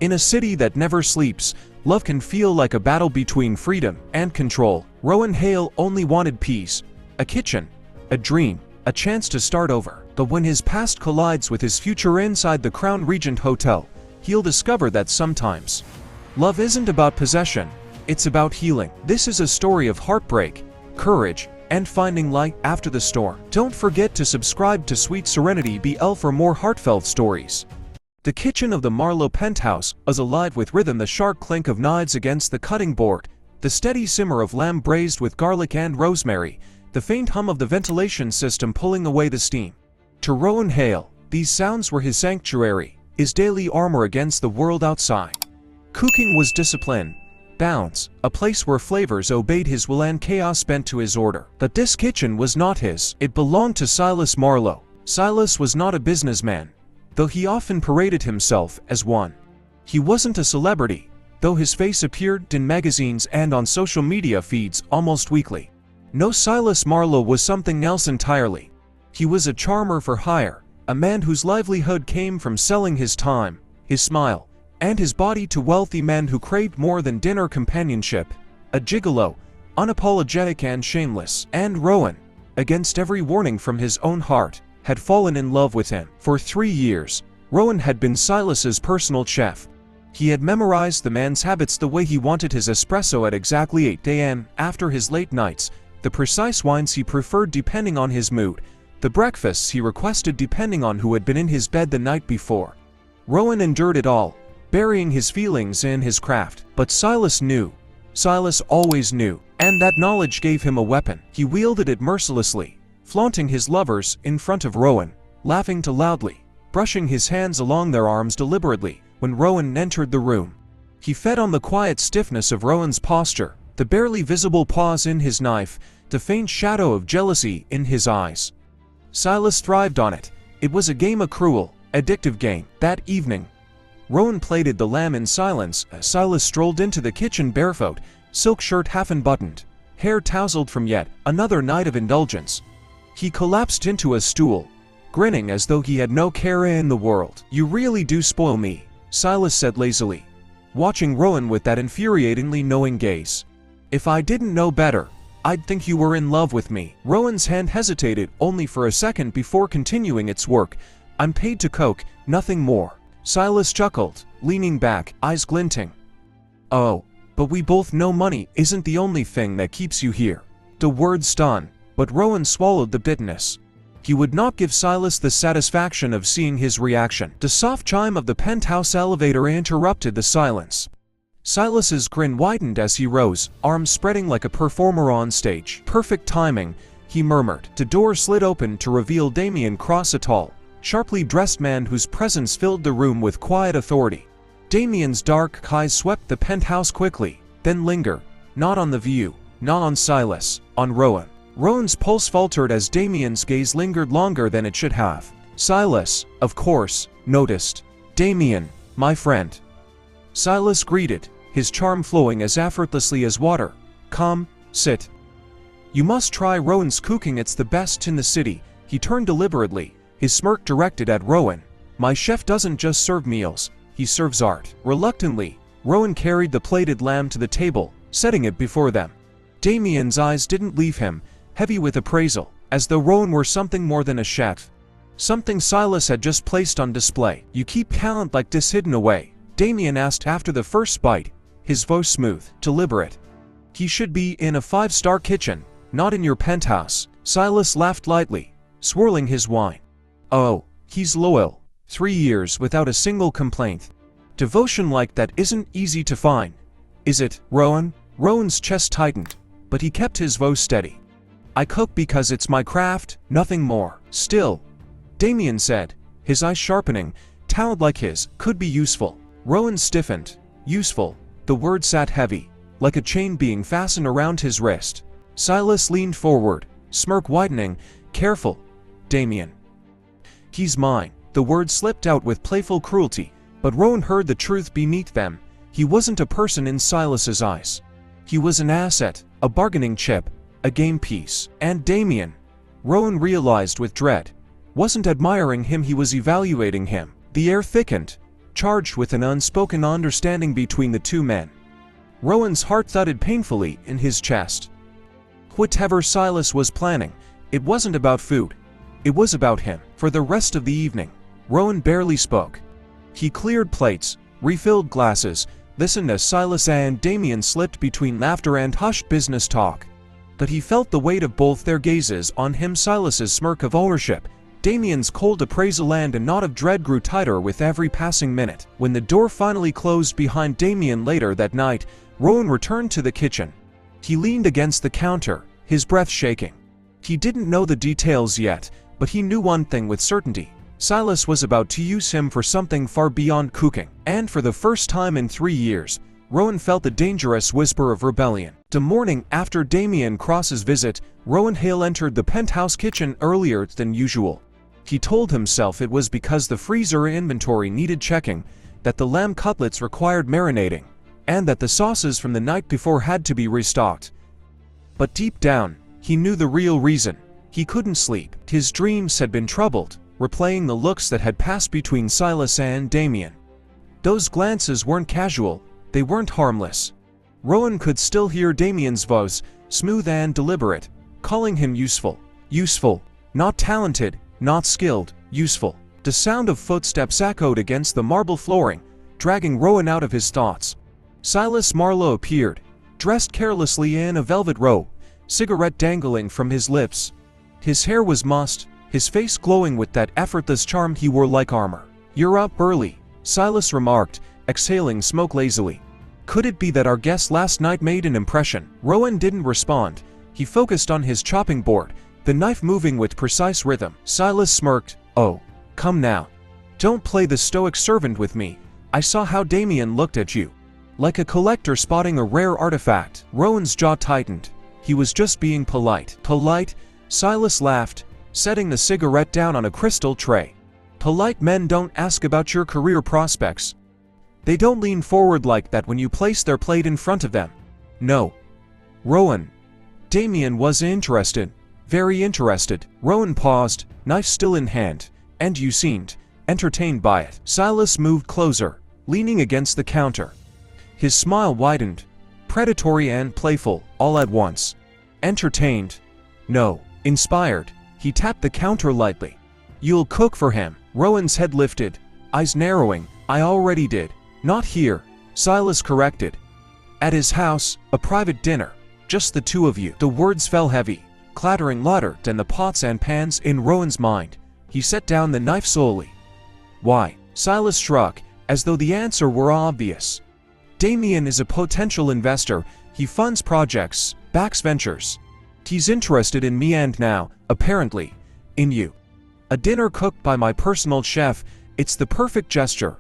In a city that never sleeps, love can feel like a battle between freedom and control. Rowan Hale only wanted peace, a kitchen, a dream, a chance to start over. But when his past collides with his future inside the Crown Regent Hotel, he'll discover that sometimes love isn't about possession, it's about healing. This is a story of heartbreak, courage, and finding light after the storm. Don't forget to subscribe to Sweet Serenity BL for more heartfelt stories. The kitchen of the Marlowe penthouse was alive with rhythm, the sharp clink of knives against the cutting board, the steady simmer of lamb braised with garlic and rosemary, the faint hum of the ventilation system pulling away the steam. To Rowan Hale, these sounds were his sanctuary, his daily armor against the world outside. Cooking was discipline, bounds, a place where flavors obeyed his will and chaos bent to his order. But this kitchen was not his. It belonged to Silas Marlowe. Silas was not a businessman, though he often paraded himself as one. He wasn't a celebrity, though his face appeared in magazines and on social media feeds almost weekly. No, Silas Marlowe was something else entirely. He was a charmer for hire, a man whose livelihood came from selling his time, his smile, and his body to wealthy men who craved more than dinner companionship. A gigolo, unapologetic and shameless. And Rowan, against every warning from his own heart, had fallen in love with him. For 3 years, Rowan had been Silas's personal chef. He had memorized the man's habits, the way he wanted his espresso at exactly 8 a.m. after his late nights, the precise wines he preferred depending on his mood, the breakfasts he requested depending on who had been in his bed the night before. Rowan endured it all, burying his feelings in his craft. But Silas knew. Silas always knew, and that knowledge gave him a weapon. He wielded it mercilessly, flaunting his lovers in front of Rowan, laughing too loudly, brushing his hands along their arms deliberately when Rowan entered the room. He fed on the quiet stiffness of Rowan's posture, the barely visible pause in his knife, the faint shadow of jealousy in his eyes. Silas thrived on it. It was a game, a cruel, addictive game. That evening, Rowan plated the lamb in silence as Silas strolled into the kitchen barefoot, silk shirt half unbuttoned, hair tousled from yet another night of indulgence. He collapsed into a stool, grinning as though he had no care in the world. "You really do spoil me," Silas said lazily, watching Rowan with that infuriatingly knowing gaze. "If I didn't know better, I'd think you were in love with me." Rowan's hand hesitated only for a second before continuing its work. "I'm paid to cook, nothing more." Silas chuckled, leaning back, eyes glinting. "Oh, but we both know money isn't the only thing that keeps you here." The words stung, but Rowan swallowed the bitterness. He would not give Silas the satisfaction of seeing his reaction. The soft chime of the penthouse elevator interrupted the silence. Silas's grin widened as he rose, arms spreading like a performer on stage. "Perfect timing," he murmured. The door slid open to reveal Damien Cross, a tall, sharply dressed man whose presence filled the room with quiet authority. Damien's dark eyes swept the penthouse quickly, then lingered, not on the view, not on Silas, on Rowan. Rowan's pulse faltered as Damien's gaze lingered longer than it should have. Silas, of course, noticed. "Damien, my friend." Silas greeted, his charm flowing as effortlessly as water. "Come, sit. You must try Rowan's cooking, it's the best in the city." He turned deliberately, his smirk directed at Rowan. "My chef doesn't just serve meals, he serves art." Reluctantly, Rowan carried the plated lamb to the table, setting it before them. Damien's eyes didn't leave him, heavy with appraisal, as though Rowan were something more than a chef, something Silas had just placed on display. "You keep talent like this hidden away?" Damien asked after the first bite, his voice smooth, deliberate. "He should be in a 5-star kitchen, not in your penthouse." Silas laughed lightly, swirling his wine. "Oh, he's loyal. 3 years without a single complaint. Devotion like that isn't easy to find, is it, Rowan?" Rowan's chest tightened, but he kept his voice steady. "I cook because it's my craft, nothing more." "Still," Damien said, his eyes sharpening, "talent like his could be useful." Rowan stiffened. "Useful." The word sat heavy, like a chain being fastened around his wrist. Silas leaned forward, smirk widening. "Careful, Damien. He's mine." The words slipped out with playful cruelty, but Rowan heard the truth beneath them. He wasn't a person in Silas's eyes. He was an asset, a bargaining chip, a game piece. And Damien, Rowan realized with dread, wasn't admiring him, he was evaluating him. The air thickened, charged with an unspoken understanding between the two men. Rowan's heart thudded painfully in his chest. Whatever Silas was planning, it wasn't about food. It was about him. For the rest of the evening, Rowan barely spoke. He cleared plates, refilled glasses, listened as Silas and Damien slipped between laughter and hushed business talk. But he felt the weight of both their gazes on him. Silas's smirk of ownership, Damien's cold appraisal, and a knot of dread grew tighter with every passing minute. When the door finally closed behind Damien later that night, Rowan returned to the kitchen. He leaned against the counter, his breath shaking. He didn't know the details yet, but he knew one thing with certainty. Silas was about to use him for something far beyond cooking. And for the first time in 3 years, Rowan felt the dangerous whisper of rebellion. The morning after Damien Cross's visit, Rowan Hale entered the penthouse kitchen earlier than usual. He told himself it was because the freezer inventory needed checking, that the lamb cutlets required marinating, and that the sauces from the night before had to be restocked. But deep down, he knew the real reason. He couldn't sleep. His dreams had been troubled, replaying the looks that had passed between Silas and Damien. Those glances weren't casual, they weren't harmless. Rowan could still hear Damien's voice, smooth and deliberate, calling him useful. Useful. Not talented, not skilled, useful. The sound of footsteps echoed against the marble flooring, dragging Rowan out of his thoughts. Silas Marlowe appeared, dressed carelessly in a velvet robe, cigarette dangling from his lips. His hair was mussed, his face glowing with that effortless charm he wore like armor. "You're up early," Silas remarked, exhaling smoke lazily. "Could it be that our guest last night made an impression?" Rowan didn't respond. He focused on his chopping board, the knife moving with precise rhythm. Silas smirked. "Oh, come now. Don't play the stoic servant with me. I saw how Damien looked at you. Like a collector spotting a rare artifact." Rowan's jaw tightened. He was just being polite. "Polite?" Silas laughed, setting the cigarette down on a crystal tray. "Polite men don't ask about your career prospects. They don't lean forward like that when you place their plate in front of them." "No." Rowan. Damien was interested. Very interested. Rowan paused, knife still in hand. "And you seemed entertained by it." Silas moved closer, leaning against the counter. His smile widened, predatory and playful, all at once. "Entertained? No. Inspired." He tapped the counter lightly. "You'll cook for him?" Rowan's head lifted, eyes narrowing. "I already did." "Not here," Silas corrected. "At his house, a private dinner. Just the two of you." The words fell heavy, clattering louder than the pots and pans in Rowan's mind. He set down the knife slowly. "Why?" Silas shrugged, as though the answer were obvious. "Damien is a potential investor. He funds projects, backs ventures. He's interested in me and now, apparently, in you. A dinner cooked by my personal chef, it's the perfect gesture.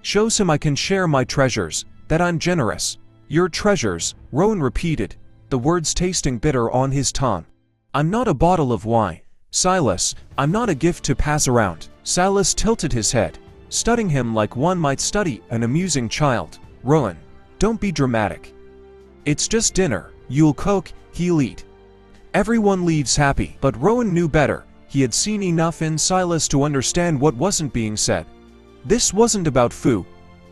Shows him I can share my treasures, that I'm generous." "Your treasures," Rowan repeated, the words tasting bitter on his tongue. "I'm not a bottle of wine, Silas. I'm not a gift to pass around." Silas tilted his head, studying him like one might study an amusing child. "Rowan, don't be dramatic. It's just dinner. You'll cook, he'll eat. Everyone leaves happy." But Rowan knew better. He had seen enough in Silas to understand what wasn't being said. This wasn't about food.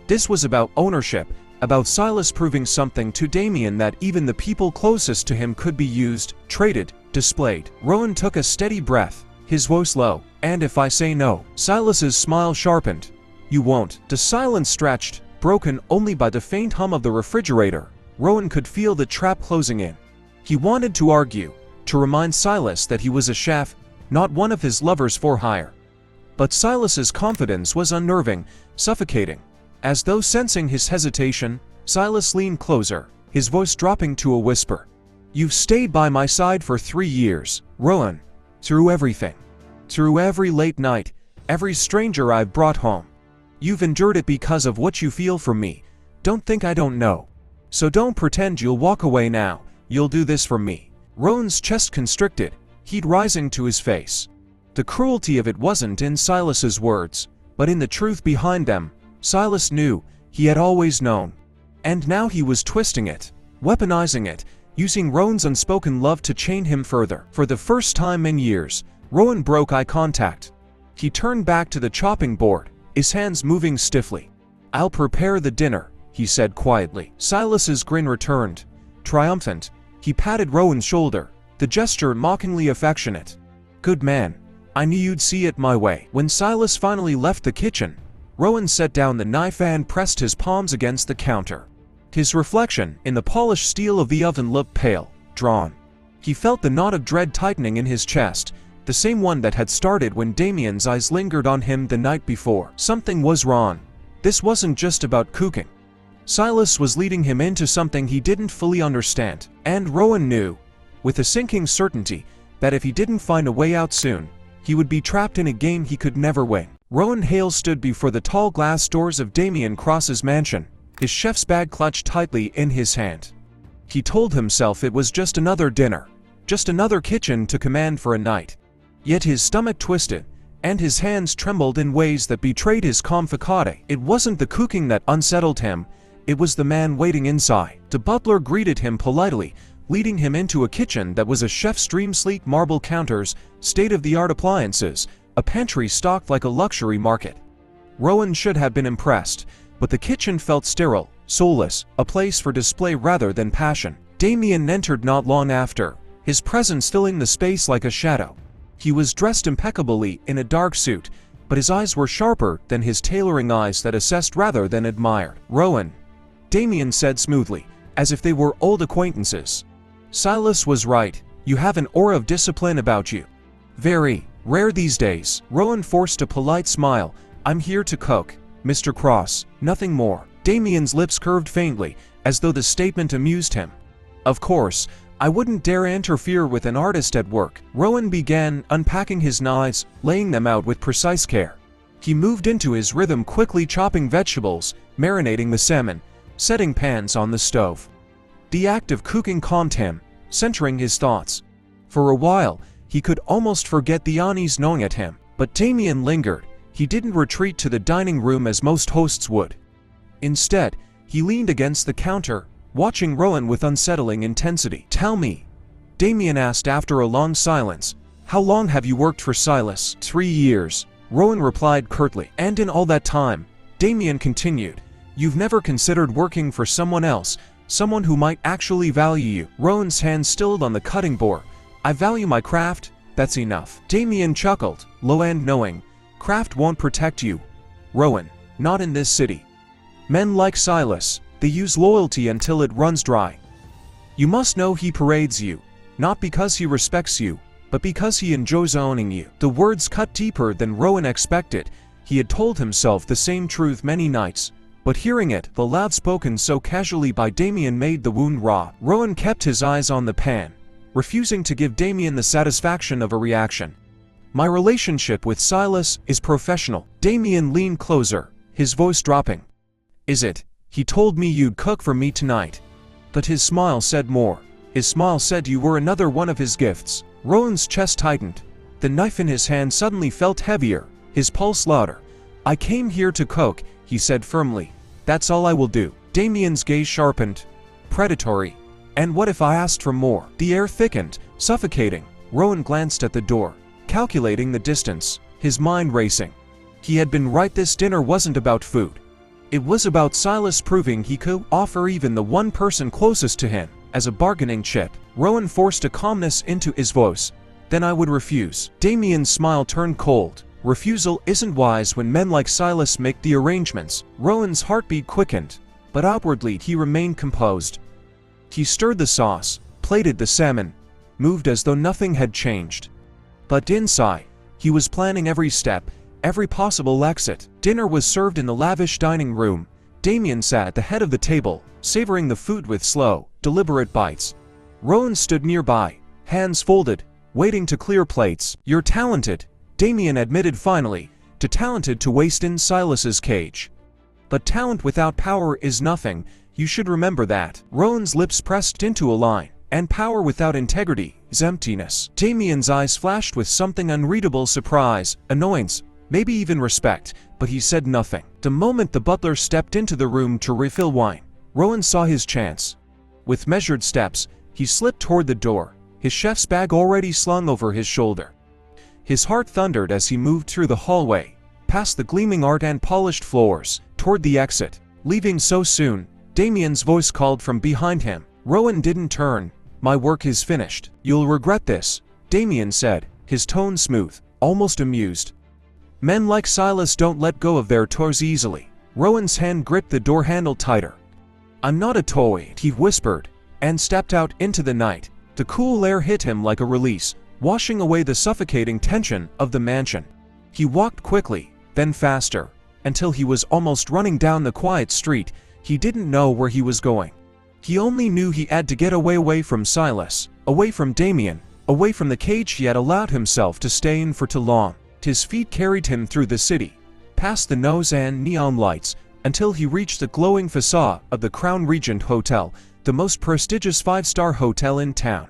This was about ownership, about Silas proving something to Damien that even the people closest to him could be used, traded, displayed. Rowan took a steady breath, his voice low. "And if I say no?" Silas's smile sharpened. "You won't." The silence stretched, broken only by the faint hum of the refrigerator. Rowan could feel the trap closing in. He wanted to argue, to remind Silas that he was a chef, not one of his lovers for hire. But Silas's confidence was unnerving, suffocating. As though sensing his hesitation, Silas leaned closer, his voice dropping to a whisper. "You've stayed by my side for 3 years, Rowan. Through everything. Through every late night, every stranger I've brought home. You've endured it because of what you feel for me. Don't think I don't know. So don't pretend you'll walk away now. You'll do this for me." Rowan's chest constricted, heat rising to his face. The cruelty of it wasn't in Silas's words, but in the truth behind them. Silas knew, he had always known. And now he was twisting it, weaponizing it, using Rowan's unspoken love to chain him further. For the first time in years, Rowan broke eye contact. He turned back to the chopping board, his hands moving stiffly. "I'll prepare the dinner," he said quietly. Silas's grin returned. Triumphant, he patted Rowan's shoulder, the gesture mockingly affectionate. "Good man. I knew you'd see it my way." When Silas finally left the kitchen, Rowan set down the knife and pressed his palms against the counter. His reflection in the polished steel of the oven looked pale, drawn. He felt the knot of dread tightening in his chest, the same one that had started when Damien's eyes lingered on him the night before. Something was wrong. This wasn't just about cooking. Silas was leading him into something he didn't fully understand, and Rowan knew, with a sinking certainty, that if he didn't find a way out soon, he would be trapped in a game he could never win. Rowan Hale stood before the tall glass doors of Damien Cross's mansion, his chef's bag clutched tightly in his hand. He told himself it was just another dinner, just another kitchen to command for a night. Yet his stomach twisted, and his hands trembled in ways that betrayed his calm facade. It wasn't the cooking that unsettled him, it was the man waiting inside. The butler greeted him politely, leading him into a kitchen that was a chef's dream: sleek marble counters, state-of-the-art appliances, a pantry stocked like a luxury market. Rowan should have been impressed, but the kitchen felt sterile, soulless, a place for display rather than passion. Damien entered not long after, his presence filling the space like a shadow. He was dressed impeccably in a dark suit, but his eyes were sharper than his tailoring eyes that assessed rather than admired. "Rowan," Damien said smoothly, as if they were old acquaintances. "Silas was right, you have an aura of discipline about you. Very rare these days." Rowan forced a polite smile. "I'm here to cook, Mr. Cross, nothing more." Damien's lips curved faintly, as though the statement amused him. "Of course, I wouldn't dare interfere with an artist at work." Rowan began unpacking his knives, laying them out with precise care. He moved into his rhythm, quickly chopping vegetables, marinating the salmon, setting pans on the stove. The act of cooking calmed him, centering his thoughts. For a while, he could almost forget the unease gnawing at him, but Damien lingered. He didn't retreat to the dining room as most hosts would. Instead, he leaned against the counter, watching Rowan with unsettling intensity. "Tell me," Damien asked after a long silence, "how long have you worked for Silas?" 3 years, Rowan replied curtly. "And in all that time," Damien continued, "you've never considered working for someone else, someone who might actually value you?" Rowan's hand stilled on the cutting board. "I value my craft, that's enough." Damien chuckled, low and knowing. "Craft won't protect you, Rowan, not in this city. Men like Silas, they use loyalty until it runs dry. You must know he parades you, not because he respects you, but because he enjoys owning you." The words cut deeper than Rowan expected. He had told himself the same truth many nights, but hearing it, the loud spoken so casually by Damien, made the wound raw. Rowan kept his eyes on the pan, refusing to give Damien the satisfaction of a reaction. "My relationship with Silas is professional." Damien leaned closer, his voice dropping. "Is it? He told me you'd cook for me tonight." But his smile said more. His smile said you were another one of his gifts. Rowan's chest tightened. The knife in his hand suddenly felt heavier, his pulse louder. "I came here to cook," he said firmly. "That's all I will do." Damien's gaze sharpened. Predatory. "And what if I asked for more?" The air thickened, suffocating. Rowan glanced at the door, calculating the distance, his mind racing. He had been right, this dinner wasn't about food. It was about Silas proving he could offer even the one person closest to him as a bargaining chip. Rowan forced a calmness into his voice. "Then I would refuse." Damien's smile turned cold. Refusal isn't wise when men like Silas make the arrangements. Rowan's heartbeat quickened, but outwardly he remained composed. He stirred the sauce, plated the salmon, moved as though nothing had changed. But inside, he was planning every step, every possible exit. Dinner was served in the lavish dining room. Damien sat at the head of the table, savoring the food with slow, deliberate bites. Rowan stood nearby, hands folded, waiting to clear plates. "You're talented," Damien admitted finally, "too talented to waste in Silas's cage. But talent without power is nothing, you should remember that." Rowan's lips pressed into a line. "And power without integrity is emptiness." Damien's eyes flashed with something unreadable: surprise, annoyance, maybe even respect, but he said nothing. The moment the butler stepped into the room to refill wine, Rowan saw his chance. With measured steps, he slipped toward the door, his chef's bag already slung over his shoulder. His heart thundered as he moved through the hallway, past the gleaming art and polished floors, toward the exit. Leaving so soon, Damien's voice called from behind him. Rowan didn't turn. My work is finished. You'll regret this, Damien said, his tone smooth, almost amused. Men like Silas don't let go of their toys easily. Rowan's hand gripped the door handle tighter. I'm not a toy, he whispered, and stepped out into the night. The cool air hit him like a release, washing away the suffocating tension of the mansion. He walked quickly, then faster, until he was almost running down the quiet street. He didn't know where he was going. He only knew he had to get away from Silas, away from Damien, away from the cage he had allowed himself to stay in for too long. His feet carried him through the city, past the nose and neon lights, until he reached the glowing facade of the Crown Regent Hotel, the most prestigious five-star hotel in town.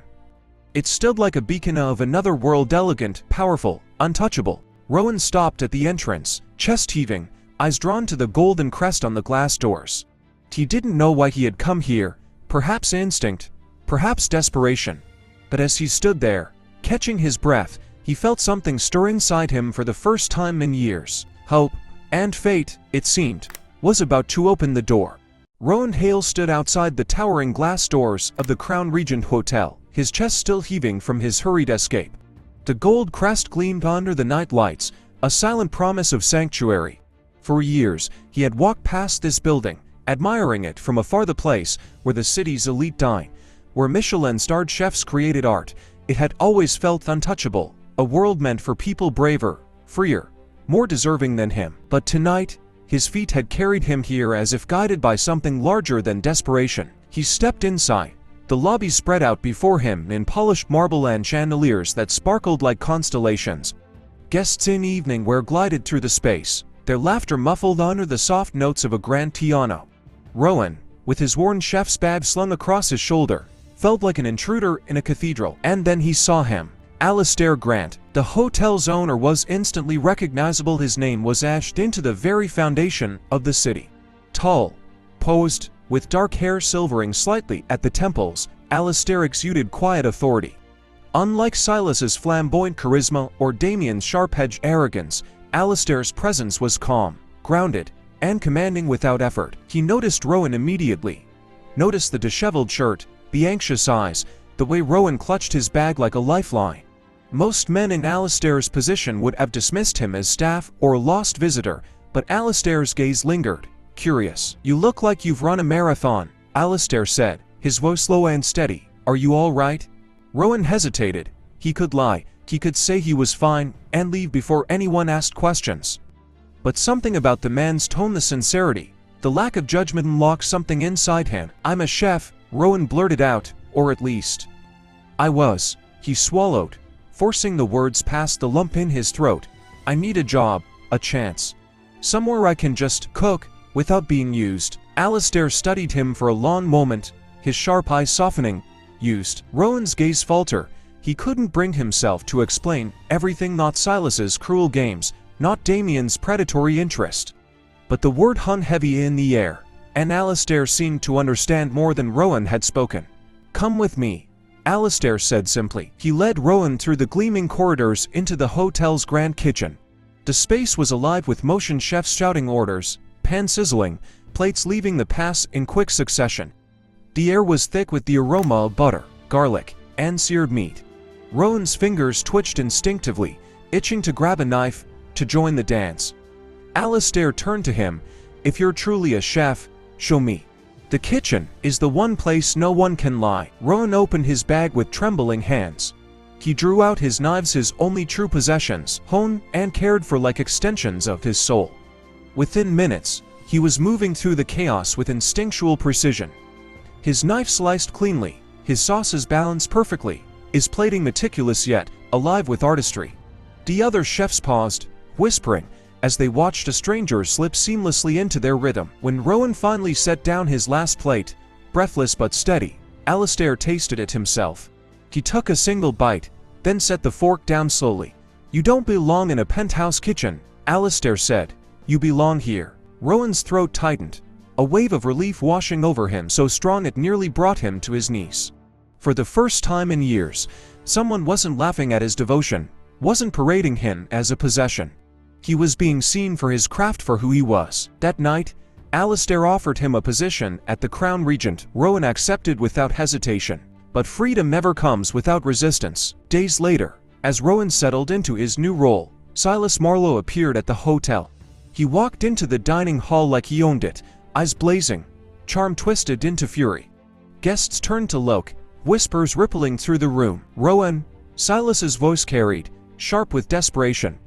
It stood like a beacon of another world, elegant, powerful, untouchable. Rowan stopped at the entrance, chest heaving, eyes drawn to the golden crest on the glass doors. He didn't know why he had come here, perhaps instinct, perhaps desperation. But as he stood there, catching his breath, he felt something stir inside him for the first time in years. Hope, and fate, it seemed, was about to open the door. Rowan Hale stood outside the towering glass doors of the Crown Regent Hotel, his chest still heaving from his hurried escape. The gold crest gleamed under the night lights, a silent promise of sanctuary. For years, he had walked past this building, admiring it from afar, the place where the city's elite dine, where Michelin-starred chefs created art. It had always felt untouchable, a world meant for people braver, freer, more deserving than him. But tonight, his feet had carried him here as if guided by something larger than desperation. He stepped inside. The lobby spread out before him in polished marble and chandeliers that sparkled like constellations. Guests in evening wear glided through the space, their laughter muffled under the soft notes of a grand piano. Rowan, with his worn chef's badge slung across his shoulder, felt like an intruder in a cathedral. And then he saw him. Alistair Grant, the hotel's owner, was instantly recognizable. His name was etched into the very foundation of the city. Tall, posed, with dark hair silvering slightly at the temples, Alistair exuded quiet authority. Unlike Silas's flamboyant charisma or Damien's sharp-edged arrogance, Alistair's presence was calm, grounded, and commanding without effort. He noticed Rowan immediately. Noticed the disheveled shirt, the anxious eyes, the way Rowan clutched his bag like a lifeline. Most men in Alistair's position would have dismissed him as staff or a lost visitor, but Alistair's gaze lingered, curious. You look like you've run a marathon, Alistair said, his voice low and steady. Are you all right? Rowan hesitated. He could lie, he could say he was fine, and leave before anyone asked questions. But something about the man's tone, the sincerity, the lack of judgment, unlocked something inside him. I'm a chef, Rowan blurted out, or at least I was. He swallowed, forcing the words past the lump in his throat. I need a job, a chance. Somewhere I can just cook, without being used. Alistair studied him for a long moment, his sharp eyes softening. Used. Rowan's gaze faltered. He couldn't bring himself to explain everything, not Silas's cruel games, not Damien's predatory interest. But the word hung heavy in the air, and Alistair seemed to understand more than Rowan had spoken. Come with me, Alistair said simply. He led Rowan through the gleaming corridors into the hotel's grand kitchen. The space was alive with motion, chefs shouting orders, pans sizzling, plates leaving the pass in quick succession. The air was thick with the aroma of butter, garlic, and seared meat. Rowan's fingers twitched instinctively, itching to grab a knife, to join the dance. Alistair turned to him. If you're truly a chef, show me. The kitchen is the one place no one can lie. Rowan opened his bag with trembling hands. He drew out his knives, his only true possessions, honed and cared for like extensions of his soul. Within minutes, he was moving through the chaos with instinctual precision. His knife sliced cleanly, his sauces balanced perfectly, his plating meticulous yet alive with artistry. The other chefs paused, whispering, as they watched a stranger slip seamlessly into their rhythm. When Rowan finally set down his last plate, breathless but steady, Alistair tasted it himself. He took a single bite, then set the fork down slowly. You don't belong in a penthouse kitchen, Alistair said. You belong here. Rowan's throat tightened, a wave of relief washing over him so strong it nearly brought him to his knees. For the first time in years, someone wasn't laughing at his devotion, wasn't parading him as a possession. He was being seen for his craft, for who he was. That night, Alistair offered him a position at the Crown Regent. Rowan accepted without hesitation. But freedom never comes without resistance. Days later, as Rowan settled into his new role, Silas Marlowe appeared at the hotel. He walked into the dining hall like he owned it, eyes blazing, charm twisted into fury. Guests turned to look, whispers rippling through the room. "Rowan," Silas's voice carried, sharp with desperation.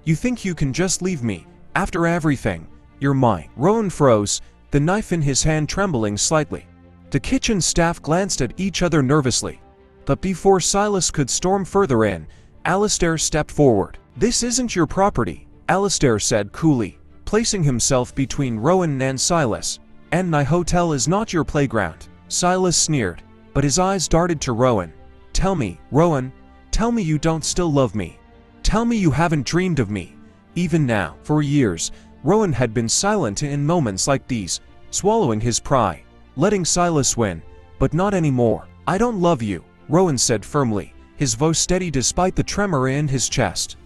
"You think you can just leave me? After everything, you're mine." Rowan froze, the knife in his hand trembling slightly. The kitchen staff glanced at each other nervously. But before Silas could storm further in, Alistair stepped forward. "This isn't your property," Alistair said coolly, placing himself between Rowan and Silas. "And my hotel is not your playground." Silas sneered, but his eyes darted to Rowan. "Tell me, Rowan, tell me you don't still love me. Tell me you haven't dreamed of me, even now." For years, Rowan had been silent in moments like these, swallowing his pride, letting Silas win, but not anymore. "I don't love you," Rowan said firmly, his voice steady despite the tremor in his chest.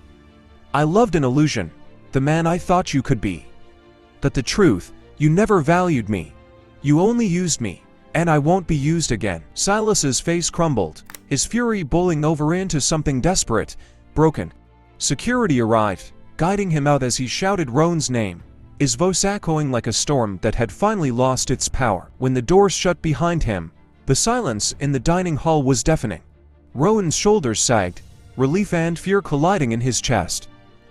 "I loved an illusion, the man I thought you could be. But the truth, you never valued me. You only used me, and I won't be used again." Silas's face crumbled, his fury boiling over into something desperate, broken. Security arrived, guiding him out as he shouted Rowan's name, his voice echoing like a storm that had finally lost its power. When the doors shut behind him, the silence in the dining hall was deafening. Rowan's shoulders sagged, relief and fear colliding in his chest.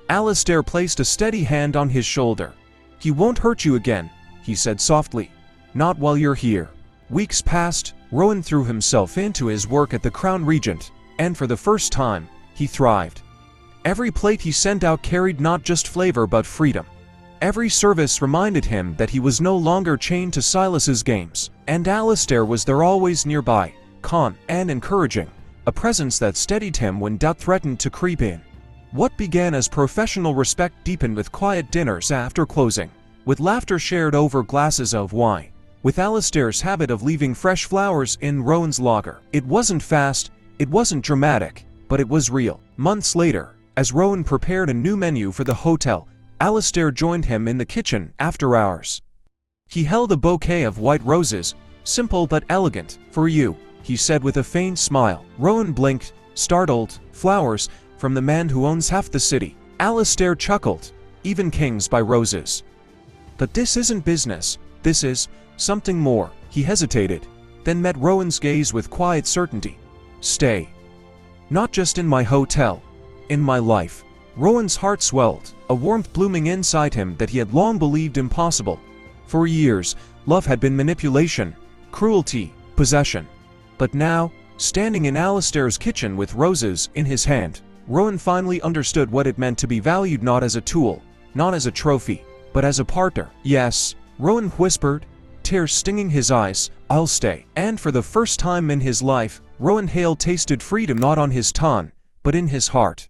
Alistair placed a steady hand on his shoulder. "He won't hurt you again," he said softly. "Not while you're here." Weeks passed. Rowan threw himself into his work at the Crown Regent, and for the first time, he thrived. Every plate he sent out carried not just flavor but freedom. Every service reminded him that he was no longer chained to Silas's games, and Alistair was there, always nearby, calm and encouraging, a presence that steadied him when doubt threatened to creep in. What began as professional respect deepened with quiet dinners after closing, with laughter shared over glasses of wine, with Alistair's habit of leaving fresh flowers in Rowan's locker. It wasn't fast, it wasn't dramatic, but it was real. Months later, as Rowan prepared a new menu for the hotel, Alistair joined him in the kitchen after hours. He held a bouquet of white roses, simple but elegant. "For you," he said with a faint smile. Rowan blinked, startled. "Flowers? From the man who owns half the city?" Alistair chuckled. "Even kings buy roses. But this isn't business, this is something more." He hesitated, then met Rowan's gaze with quiet certainty. "Stay. Not just in my hotel, in my life." Rowan's heart swelled, a warmth blooming inside him that he had long believed impossible. For years, love had been manipulation, cruelty, possession. But now, standing in Alistair's kitchen with roses in his hand, Rowan finally understood what it meant to be valued not as a tool, not as a trophy, but as a partner. "Yes," Rowan whispered, tears stinging his eyes, "I'll stay." And for the first time in his life, Rowan Hale tasted freedom not on his tongue, but in his heart.